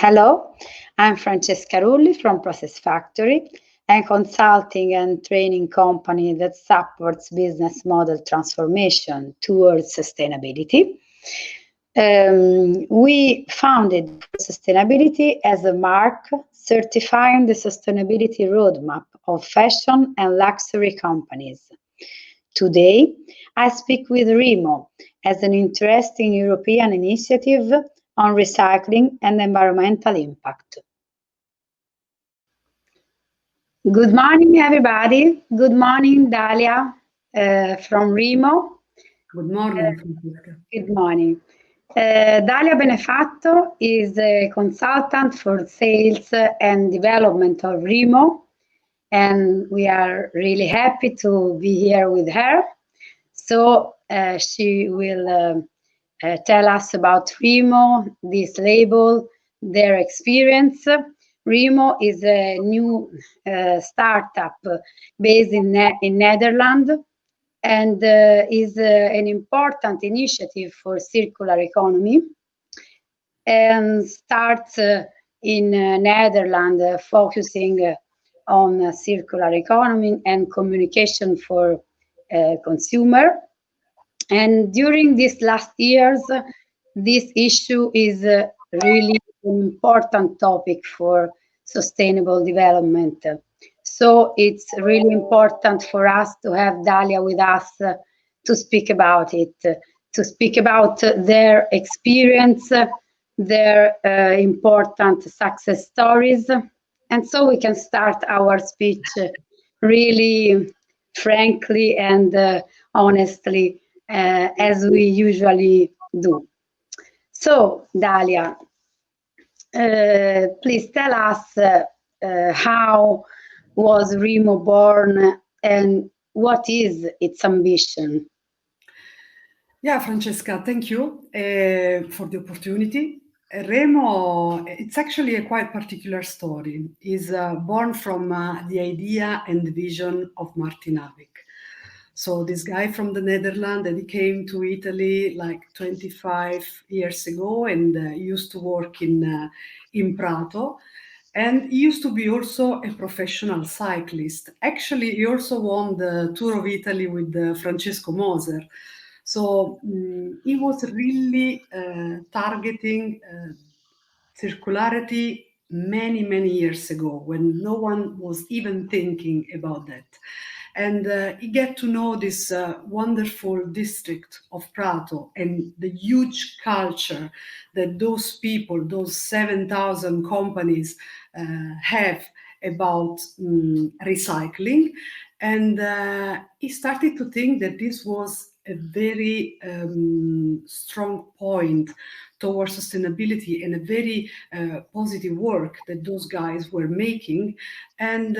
Hello, I'm Francesca Rulli from Process Factory, a consulting and training company that supports business model transformation towards sustainability. We founded sustainability as a mark certifying the sustainability roadmap of fashion and luxury companies. Today, I speak with Remo as an interesting European initiative on recycling and environmental impact. Good morning, everybody. Good morning, Dalia from Remo. Good morning, Francesca. Good morning. Dalia Benefatto is a consultant for sales and development of Remo, and we are really happy to be here with her. So she will tell us about Remo, this label, their experience. Remo is a new startup based in Netherlands and is an important initiative for circular economy and starts in Netherlands focusing on circular economy and communication for consumer. And during these last years, this issue is really an important topic for sustainable development. So it's really important for us to have Dalia with us to speak about it, to speak about their experience, their important success stories. And so we can start our speech really frankly and honestly, as we usually do. So, Dalia, please tell us how was Remo born and what is its ambition? Yeah, Francesca, thank you for the opportunity. Remo, it's actually a quite particular story. It's born from the idea and the vision of Martin Avic. So this guy from the Netherlands, and he came to Italy like 25 years ago and used to work in Prato. And he used to be also a professional cyclist. Actually, he also won the Tour of Italy with Francesco Moser. So he was really targeting circularity many, many years ago when no one was even thinking about that. And he get to know this wonderful district of Prato and the huge culture that those people, those 7,000 companies have about recycling. And he started to think that this was a very strong point towards sustainability and a very positive work that those guys were making. And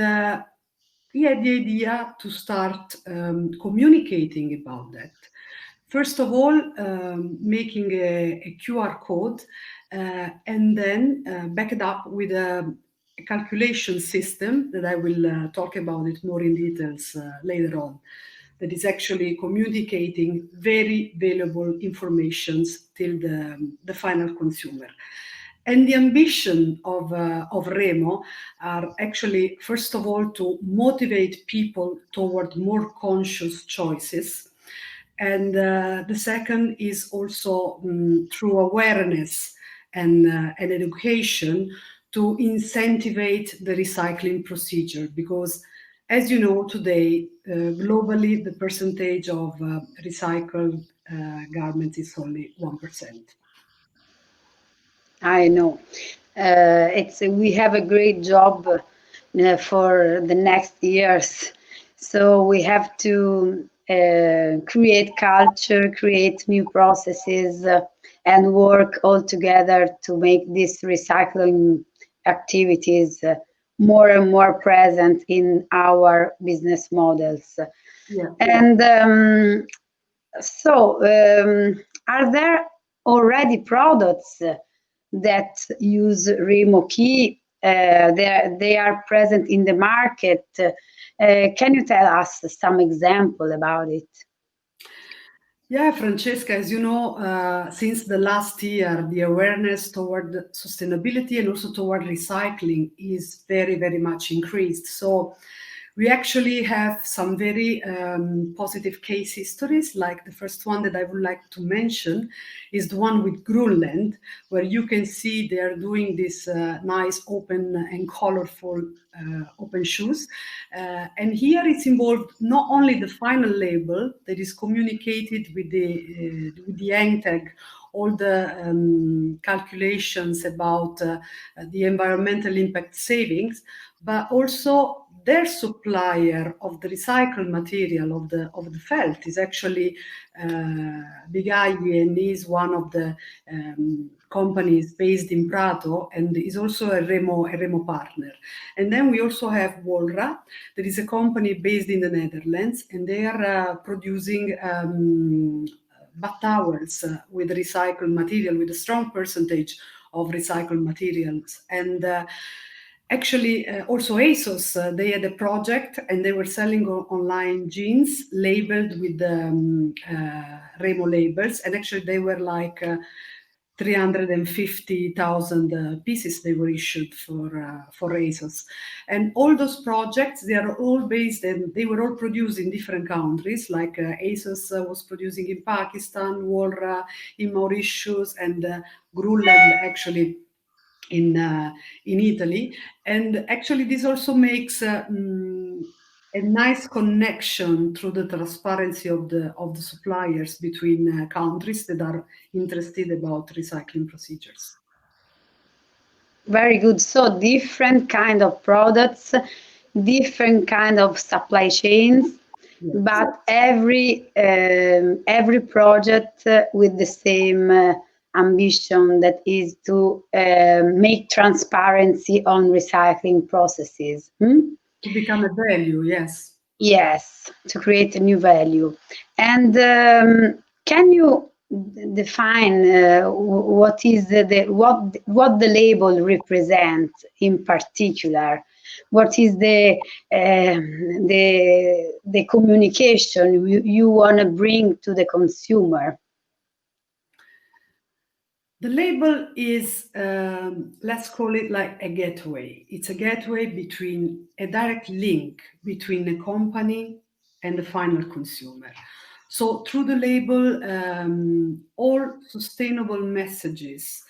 he had the idea to start communicating about that. First of all, making a QR code and then back it up with a calculation system that I will talk about it more in details later on, that is actually communicating very valuable information till the final consumer. And the ambition of Remo are actually, first of all, to motivate people toward more conscious choices. And the second is also through awareness and education to incentivize the recycling procedure, because as you know today, globally, the percentage of recycled garments is only 1%. I know. We have a great job for the next years. So we have to create culture, create new processes, and work all together to make these recycling activities more and more present in our business models. Yeah. And are there already products that use Remo Key? They are present in the market. Can you tell us some example about it? Yeah, Francesca, as you know, since the last year, the awareness toward sustainability and also toward recycling is very, very much increased. So we actually have some very positive case histories. Like the first one that I would like to mention is the one with Greenland, where you can see they are doing this nice open and colorful open shoes. And here it's involved not only the final label that is communicated with the hang tag, all the calculations about the environmental impact savings, but also their supplier of the recycled material of the felt is actually Bigagli, and is one of the companies based in Prato, and is also a Remo partner. And then we also have Wolra, that is a company based in the Netherlands, and they are producing bath towels with recycled material, with a strong percentage of recycled materials. And actually, also ASOS, they had a project and they were selling online jeans labeled with the Remo labels. And actually, they were like 350,000 pieces they were issued for ASOS. And all those projects, they are all based and they were all produced in different countries. Like ASOS was producing in Pakistan, Wolra in Mauritius, and Greenland actually in Italy. And actually, this also makes a nice connection through the transparency of the suppliers between countries that are interested about recycling procedures. Very good. So different kind of products, different kind of supply chains, Yes. but every project with the same ambition, that is to make transparency on recycling processes. To become a value, yes. Yes, to create a new value. And can you define what is what the label represents in particular? What is the communication you want to bring to the consumer? The label is, let's call it like a gateway. It's a gateway between a direct link between the company and the final consumer. So through the label, all sustainable messages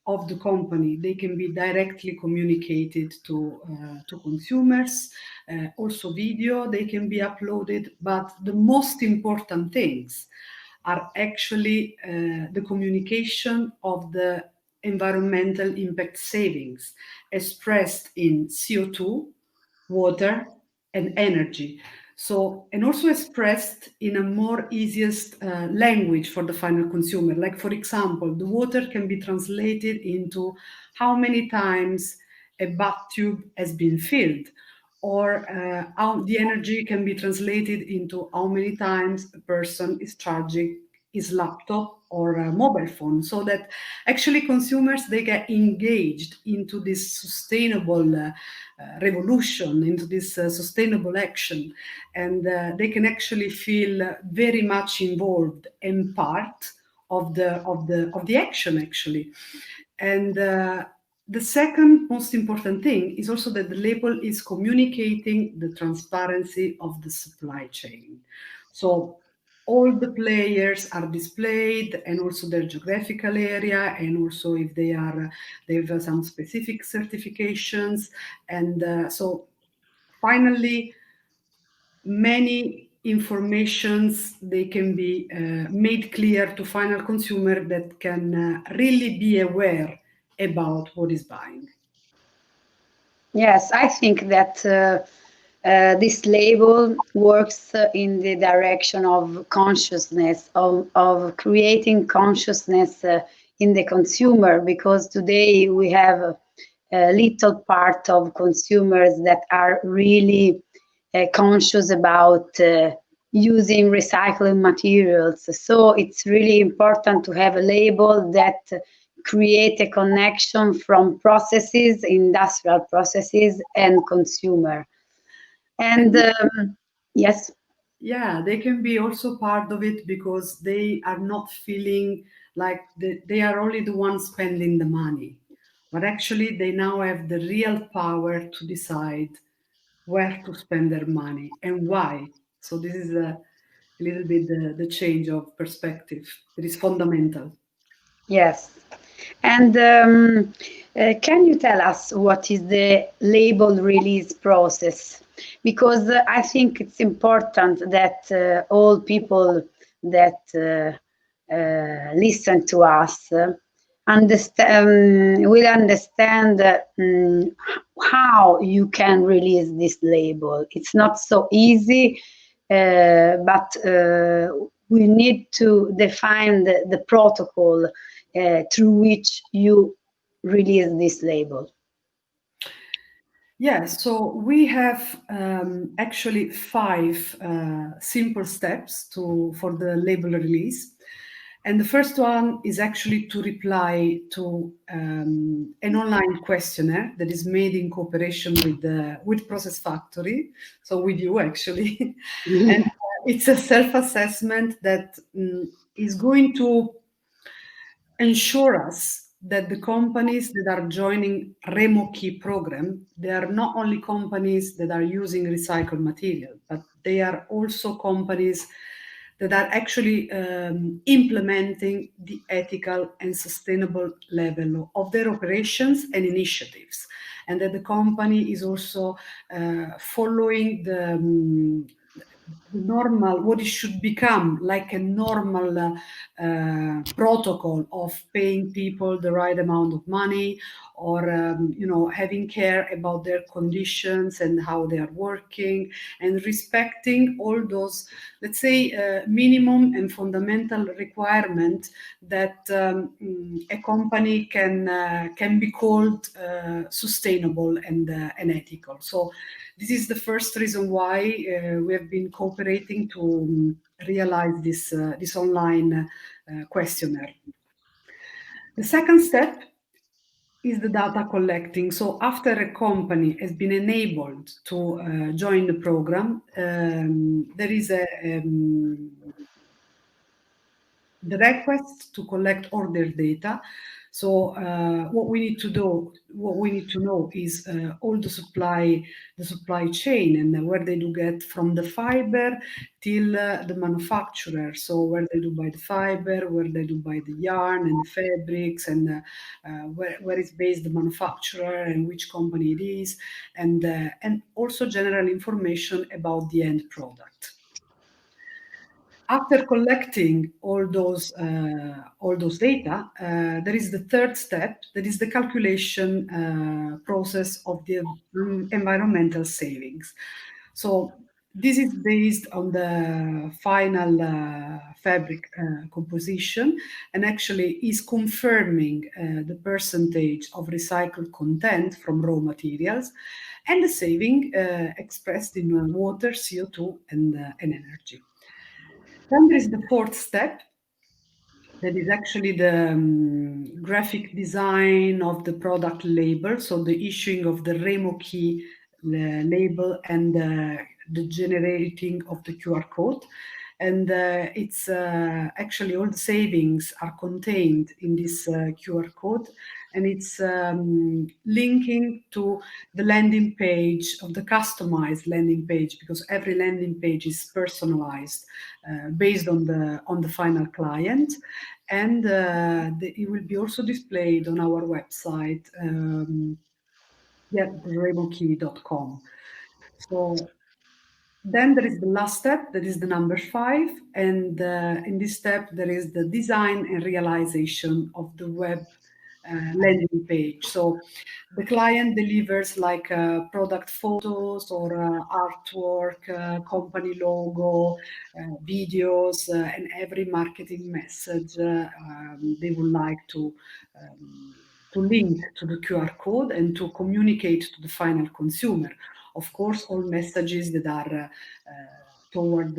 of the company, they can be directly communicated to consumers. Also video, they can be uploaded. But the most important things are actually the communication of the environmental impact savings expressed in CO2, water, and energy. So, and also expressed in a more easiest language for the final consumer. Like, for example, the water can be translated into how many times a bath tube has been filled, or how the energy can be translated into how many times a person is charging his laptop or a mobile phone, so that actually consumers, they get engaged into this sustainable revolution, into this sustainable action, and they can actually feel very much involved and part of the action actually. And the second most important thing is also that the label is communicating the transparency of the supply chain. So all the players are displayed, and also their geographical area, and also if they have some specific certifications. And so finally, many informations, they can be made clear to final consumer that can really be aware about what is buying. Yes, I think that this label works in the direction of consciousness, of creating consciousness in the consumer, because today we have a little part of consumers that are really conscious about using recycling materials. So it's really important to have a label that create a connection from processes, industrial processes, and consumer. And yes. Yeah, they can be also part of it because they are not feeling like they are only the ones spending the money, but actually they now have the real power to decide where to spend their money and why. So this is a little bit the change of perspective that is fundamental. Yes. And can you tell us what is the label release process? Because I think it's important that all people that listen to us will understand how you can release this label. It's not so easy, but we need to define the protocol through which you release this label. Yeah, so we have actually five simple steps for the label release. And the first one is actually to reply to an online questionnaire that is made in cooperation with Process Factory, so with you actually. And it's a self-assessment that is going to ensure us that the companies that are joining Remo Key program, they are not only companies that are using recycled material, but they are also companies that are actually implementing the ethical and sustainable level of their operations and initiatives, and that the company is also following the normal, what it should become like a normal protocol of paying people the right amount of money, or having care about their conditions and how they are working, and respecting all those, let's say, minimum and fundamental requirement that a company can be called sustainable and ethical. So this is the first reason why we have been cooperating to realize this online questionnaire. The second step is the data collecting. So after a company has been enabled to join the program, there is the request to collect all their data. So what we need to know is all the supply chain, and where they do get from the fiber till the manufacturer. So where they do buy the fiber, where they do buy the yarn and the fabrics, and where is based the manufacturer and which company it is, and also general information about the end product. After collecting all those data, there is the third step, that is the calculation process of the environmental savings. So this is based on the final fabric composition, and actually is confirming the percentage of recycled content from raw materials, and the saving expressed in water, CO2, and energy. Then there is the fourth step, that is actually the graphic design of the product label, so the issuing of the Remo Key label, and the generating of the QR code. And it's actually all the savings are contained in this QR code, and it's linking to the landing page of the customized landing page, because every landing page is personalized based on the final client, and it will be also displayed on our website, remokey.com. So then there is the last step, that is the number 5, and in this step there is the design and realization of the web landing page. So the client delivers like product photos or artwork, company logo, videos, and every marketing message they would like to link to the QR code and to communicate to the final consumer. Of course, all messages that are toward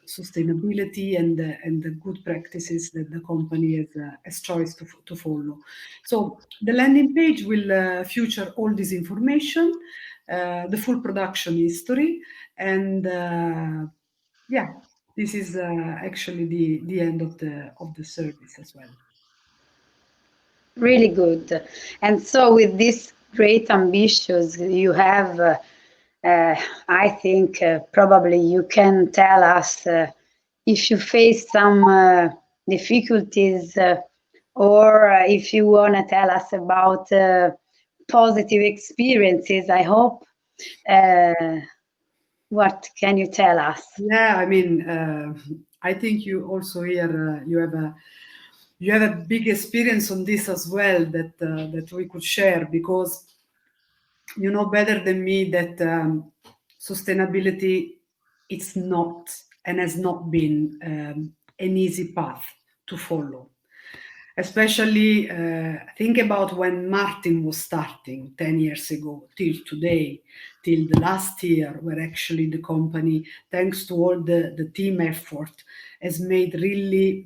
sustainability and the good practices that the company has choice to follow. So the landing page will feature all this information, the full production history, and yeah, this is actually the end of the service as well. Really good. And so, with this great ambitions you have, I think probably you can tell us if you face some difficulties, or if you want to tell us about positive experiences. I hope. Uh, what can you tell us? Yeah, I mean, I think you also here you have a big experience on this as well that we could share, because you know better than me that sustainability it's not and has not been an easy path to follow. Especially think about when Martin was starting 10 years ago till today, till the last year, where actually the company, thanks to all the team effort, has made really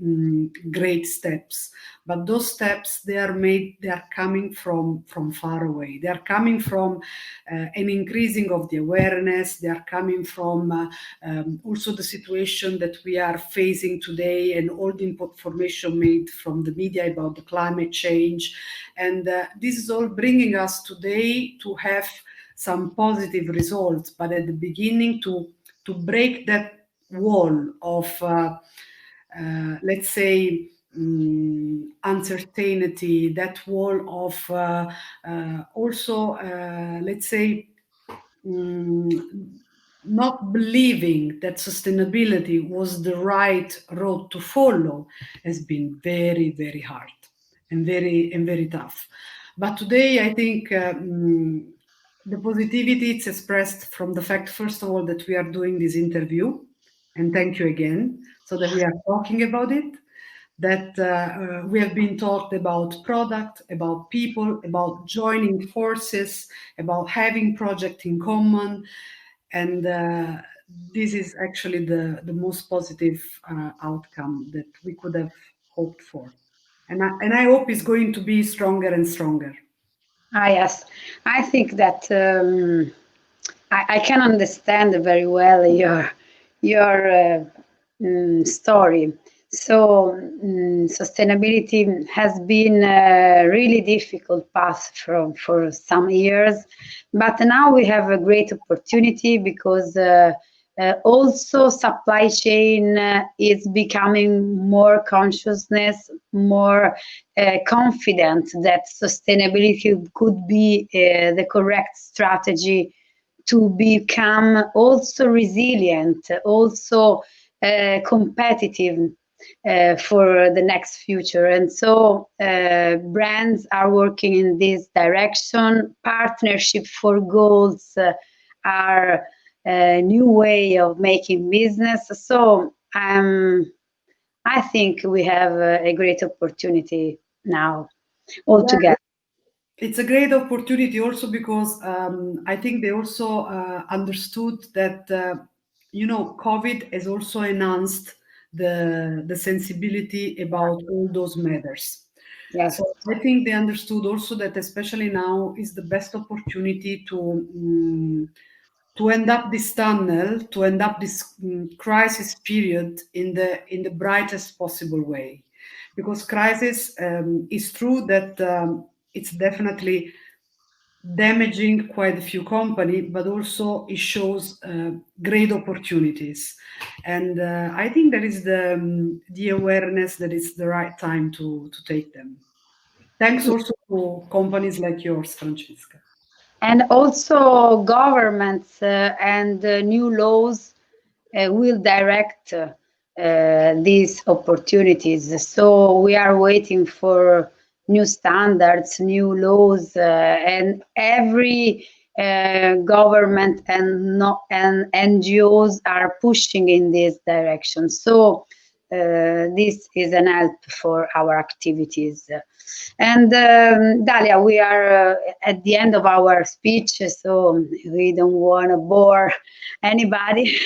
great steps. But those steps, they are coming from far away. They are coming from an increasing of the awareness. They are coming from also the situation that we are facing today, and all the information made from the media about the climate change. And this is all bringing us today to have some positive results. But at the beginning, to break that wall of let's say, uncertainty, that wall of also, let's say, not believing that sustainability was the right road to follow has been very, very hard and very tough. But today, I think the positivity is expressed from the fact, first of all, that we are doing this interview, and thank you again, so that we are talking about it, that we have been talked about product, about people, about joining forces, about having project in common, and this is actually the most positive outcome that we could have hoped for. And I hope it's going to be stronger and stronger. Ah, yes, I think that I can understand very well your story. So, sustainability has been a really difficult path for some years, but now we have a great opportunity because also supply chain is becoming more consciousness, more confident that sustainability could be the correct strategy to become also resilient, also competitive for the next future. And so brands are working in this direction. Partnership for goals are a new way of making business. So I think we have a great opportunity now altogether. It's a great opportunity also because I think they also understood that COVID has also enhanced the sensibility about all those matters. Yes. So I think they understood also that especially now is the best opportunity to end up this tunnel, to end up this crisis period in the brightest possible way, because crisis is true that it's definitely damaging quite a few companies, but also it shows great opportunities. And I think that is the awareness that it's the right time to take them. Thanks also to companies like yours, Francesca. And also governments and new laws will direct these opportunities. So we are waiting for new standards, new laws, and every government and NGOs are pushing in this direction. So this is an help for our activities. And Dalia, we are at the end of our speech, so we don't want to bore anybody.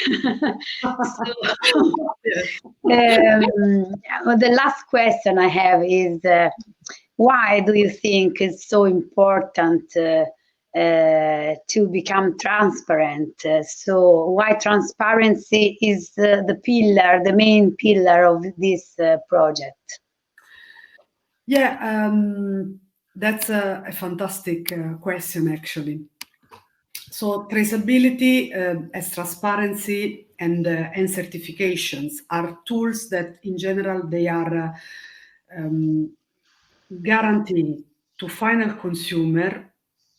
So, the last question I have is why do you think it's so important to become transparent. So why transparency is the pillar, the main pillar of this project? Yeah, that's a fantastic question, actually. So traceability, as transparency and certifications are tools that, in general, they are guaranteeing to final consumer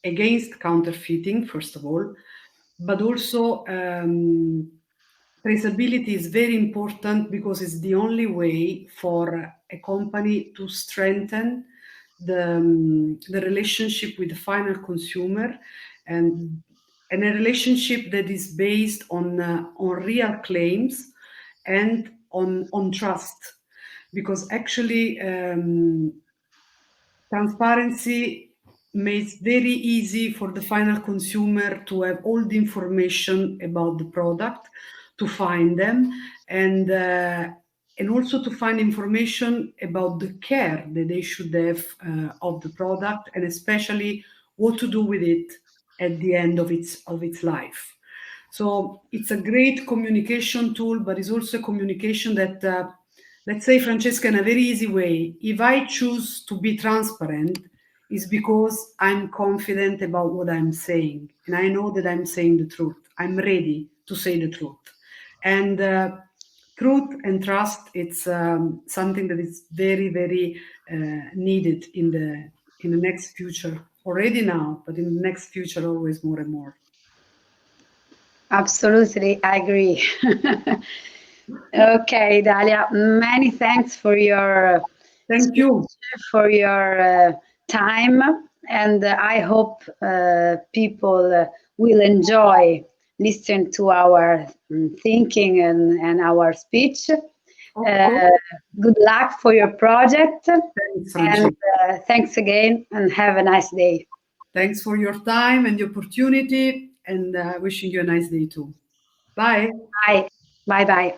against counterfeiting, first of all, but also traceability is very important because it's the only way for a company to strengthen the relationship with the final consumer, and a relationship that is based on real claims and on trust, because actually transparency makes very easy for the final consumer to have all the information about the product, to find them, and also to find information about the care that they should have of the product, and especially what to do with it at the end of its life. So it's a great communication tool, but it's also a communication that, let's say, Francesca, in a very easy way, if I choose to be transparent, is because I'm confident about what I'm saying, and I know that I'm saying the truth. I'm ready to say the truth. And truth and trust, it's something that is very, very needed in the next future, already now, but in the next future, always more and more. Absolutely, I agree. Okay, Dalia, many thanks for your Thank speech, you. for your time, and I hope people will enjoy listening to our thinking and our speech. Of course. Good luck for your project, Thanks, and Francesca. thanks again, and have a nice day. Thanks for your time and the opportunity, and wishing you a nice day too. Bye. Bye. Bye bye.